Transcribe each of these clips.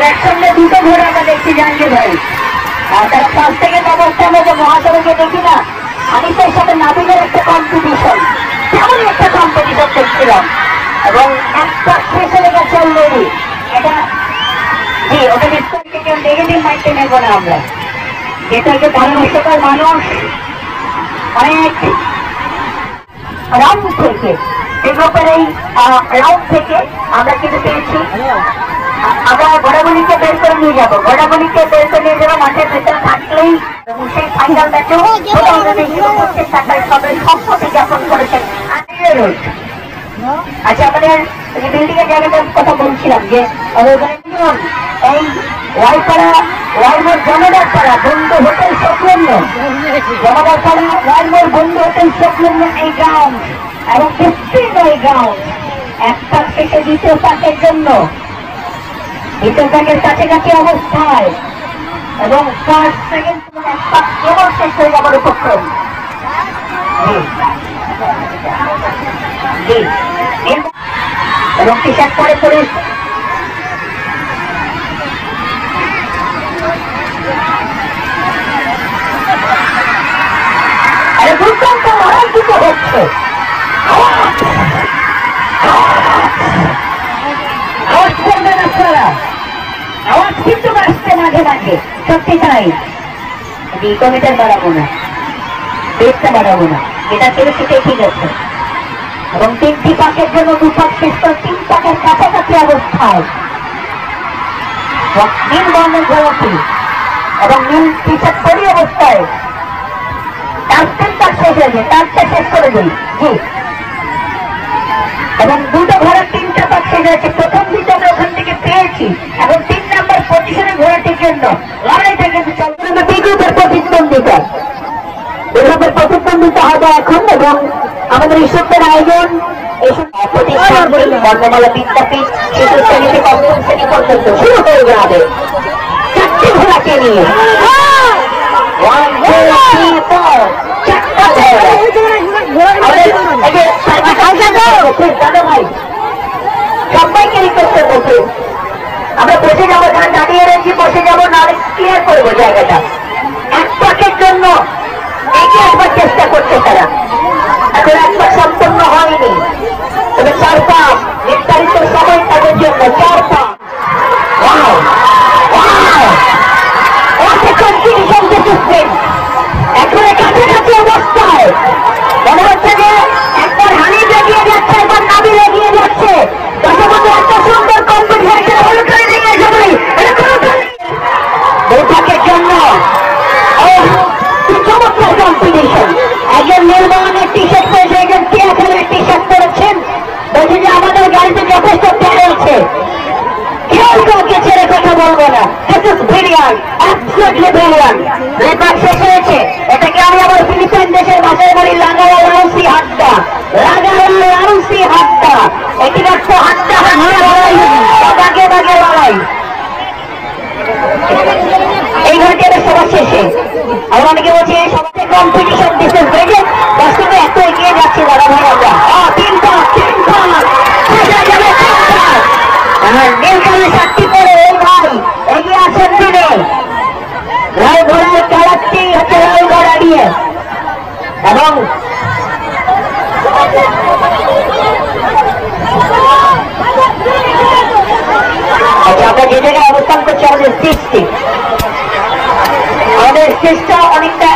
একসঙ্গে দুটো ঘোড়া আমরা দেখছি জাহাঙ্গীর ভাই। তারা 5 থেকে 9 অবস্থার মধ্যে মহাসড়কে দেখি না হানিফের সাথে নাবিলের একটা কম্পিটিশন, তেমনই একটা কম্পিটিশন দেখছিলাম এবং একটা শেষ হয়ে গেছে অলরেডি। এটা জি ওটা বিস্তারিত কেউ নেগেটিভ মাইন্ডে নেব না আমরা, যেটা হচ্ছে ধারাবাহিকতার মানুষ অনেক রাউন্ড থেকে ডেভেলপের এই রাউন্ড থেকে আমরা কিন্তু পেয়েছি। আমরা ঘোড়াগুলিকে বের করে নিয়ে যাবো, ঘোড়াগুলিকে বের করে নিয়ে যাবো মাঠের ভেতরে থাকলেই সেই ফাইনাল ম্যাচেও সবসময় জ্ঞাপন করেছেন। আচ্ছা আমাদের বিল্ডিং এর জায়গাটার কথা বলছিলাম যে এই ওয়াইপাড়া ওয়াইমোর জমাদার পাড়া বন্ধু হোটেল সংলগ্ন, জমাদার পাড়া ওয়াইমোর বন্ধু হোটেল সংলগ্ন এই গ্রাউন্ড এবং বিস্তীর্ণ এই গ্রাউন্ড এক পাক থেকে দ্বিতীয় পাকের জন্য দ্বিতীয় পাকের কাছাকাছি অবস্থায় এবং 5 সেকেন্ড এক পাক কেবল শেষ হয়ে যাবার উপক্রম। এবং টি শার্ট পরে পরে দুর্দান্ত লড়াই দুটো হচ্ছে, আওয়াজ করবেন আপনারা, আওয়াজ কিন্তু আসছে মাঝে মাঝে, সত্যি তাই। কমিটার বাড়াবো না, বেশটা বাড়াবো না, এটা ছিল সেটাই ঠিক আছে। এবং 3টি পাকের জন্য 2 পাক শেষ করে 3 পাকের কাছাকাছি অবস্থায় নীল বর্ণের ঘোড়াটি এবং নীল টি শার্ট পরি অবস্থায় তার 3 পাক শেষ হয়েছে, তারটা শেষ করে দিই জি। এবং দুটো ঘোড়ার 3টা পাক শেষ হয়েছে, প্রথম দুটো আমরা ওখান থেকে পেয়েছি এবং 3 নম্বর পজিশনে ঘোড়াটির জন্য লড়াইটা কিন্তু চলবে। বিদ্যুতের প্রতিদ্বন্দ্বিতা, বিদ্যুতের প্রতিদ্বন্দ্বিতা হবে এখন এবং আমাদের ঈশ্বরের আয়োজন বর্ণমালা বিদ্যাপীঠ শিশু শ্রেণীতে 5ম শ্রেণী পর্যন্ত শুরু হয়ে যাবে 4টি ঘোড়াকে নিয়ে। সবাইকে রিকোয়েস্ট করছি আমরা বসে যাবো, যারা দাঁড়িয়ে রয়েছি বসে যাবো, না ক্লিয়ার করবো জায়গাটা। এক পাকের জন্য এগিয়ে আসবার চেষ্টা করছে তারা, এখন এক পাক সম্পূর্ণ হয়নি, তবে 4 পাক নির্ধারিত সময় তাদের জন্য 4 পাক। এখন কাছাকাছি অবস্থায় মনে হচ্ছে যে একবার হানি এগিয়ে যাচ্ছে, একবার নাবিল এগিয়ে যাচ্ছে, তাদের মধ্যে একটা সুন্দর কম্পিটিশন হল করে দিয়ে যাবে। বৈঠকের জন্য চমৎকার কম্পিটিশন, একজন নীলবর্ণের টি শার্ট পরেছে, একজন টিয়া কালারের টি শার্ট পরেছেন, বলছে যে আমাদের গাড়িতে যথেষ্ট তেল আছে, কেউ কাউকে ছেড়ে কথা বলবো না। This is brilliant, absolutely brilliant. Record শেষ হয়েছে, এটাকে আমি আমার ফিলিপাইন দেশের ভাষায় বলি লাগালা লাউসি হাড্ডা, লাগালা লাউসি হাড্ডা। এটি অর্থ হাড্ডা হাড্ডা লড়াই, বাগে বাগে লড়াই। এই ঘন্টার সবার শেষে আমরা অনেকে বলছি এই সবাই কম্পিটিশন, দিস ইজ ব্রিলিয়ান্ট। বাস্তবে এত এগিয়ে যাচ্ছে দাদা ভাই আমরা। 3 পাক নীলকালের 7টি পরে এই ভাই এগিয়ে আসেন দিনে লাল ঘোড়ার কালারটি হচ্ছে লাল ঘোড়া দিয়ে। এবং আচ্ছা আমরা যে জায়গায় অবস্থান করছি আমাদের স্টেজটা অনেকটা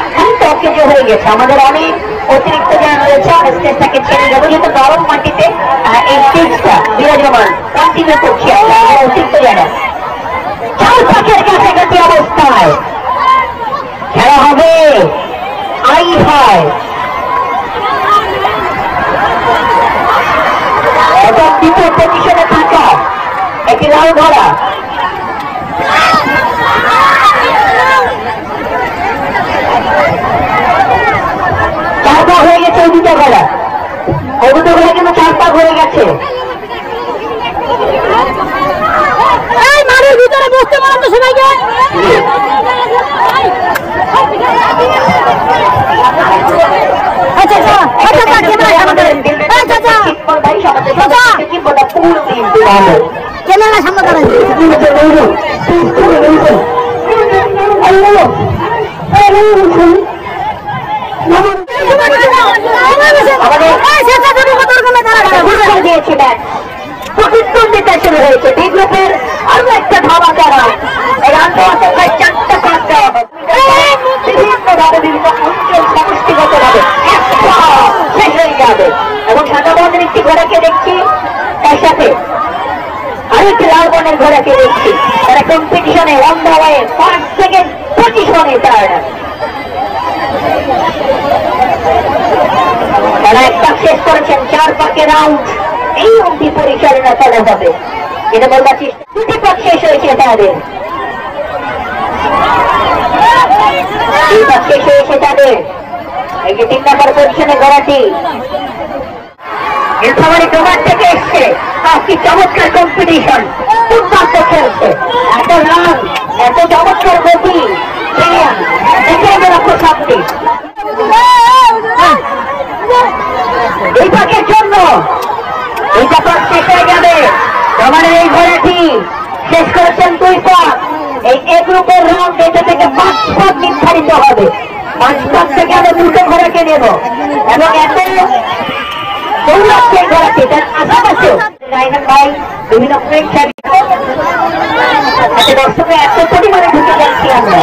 অকেজো হয়ে গেছে, আমাদের অনেক অতিরিক্ত জায়গা রয়েছে, আমরা স্টেজটাকে ছেড়ে যাবো যেহেতু নরম মাটিতে এই স্টেজটা বিরাজমান কন্টিনিউ করছি আমরা অতিরিক্ত জায়গা। 4 পাকের কাছাকাছি অবস্থায় খেলা হবে আই হয় এবং দ্বিতীয় পজিশনে থাকা একটি লাল ঘোড়া। হয়ে গেছে ওই দুটো ঘোড়া, ওই দুটো ঘোড়া কিন্তু 4 পাক হয়ে গেছে। ভিতরে বসতে পারো তো সবাইকে। আচ্ছা আচ্ছা আচ্ছা ভালো ক্যামেরা সামনে দাঁড়াই দিয়েছিলেন প্রতিদ্বন্দ্বিতা শুরু হয়েছে বি গ্রুপের আরো একটা ধামাকা রান এই রানটা প্রায় 4টা কাজ দেওয়া হবে বিভিন্নভাবে বিভিন্ন অঞ্চল সমষ্টিগত ভাবে শেষ হয়ে যাবে এবং সাদা বর্ণের একটি ঘোড়াকে দেখছি তার সাথে আরো একটি লাল বর্ণের ঘোড়াকে দেখছি তারা কম্পিটিশনে অন দা ওয়ে 5 সেকেন্ড 25 রানে তারা এক পাক শেষ করেছেন 4 পাকে রাউন্ড এই অবধি পরিচালনা করা হবে এটা বলবার চেষ্টা 2টি পাক শেষ হয়েছে তাদের এই পাক শেষ হয়েছে তাদের এই যে 3 নম্বর পজিশনে ঘোড়াটি নীলফামারী ডোবার থেকে এসছে কি চমৎকার কম্পিটিশন দুর্দান্ত খেলছে এত রান এত চমৎকার গতি দেখে রাখো সামনে এই পাকের জন্য এইটা পাক শেষ হয়ে যাবে আমাদের এই ঘোড়াটি শেষ করেছেন 2 পাক এই এ গ্রুপের রাউন্ড এটা থেকে 5 পাক নির্ধারিত হবে 5 পাক থেকে আমরা 2টো ঘোড়াকে নেব এবং এত সেই ঘোড়াটি তার আশেপাশেও রাইনান ভাই বিভিন্ন প্রেক্ষাগৃহ দর্শকে এত পরিমাণে ঢুকে যাচ্ছি আমরা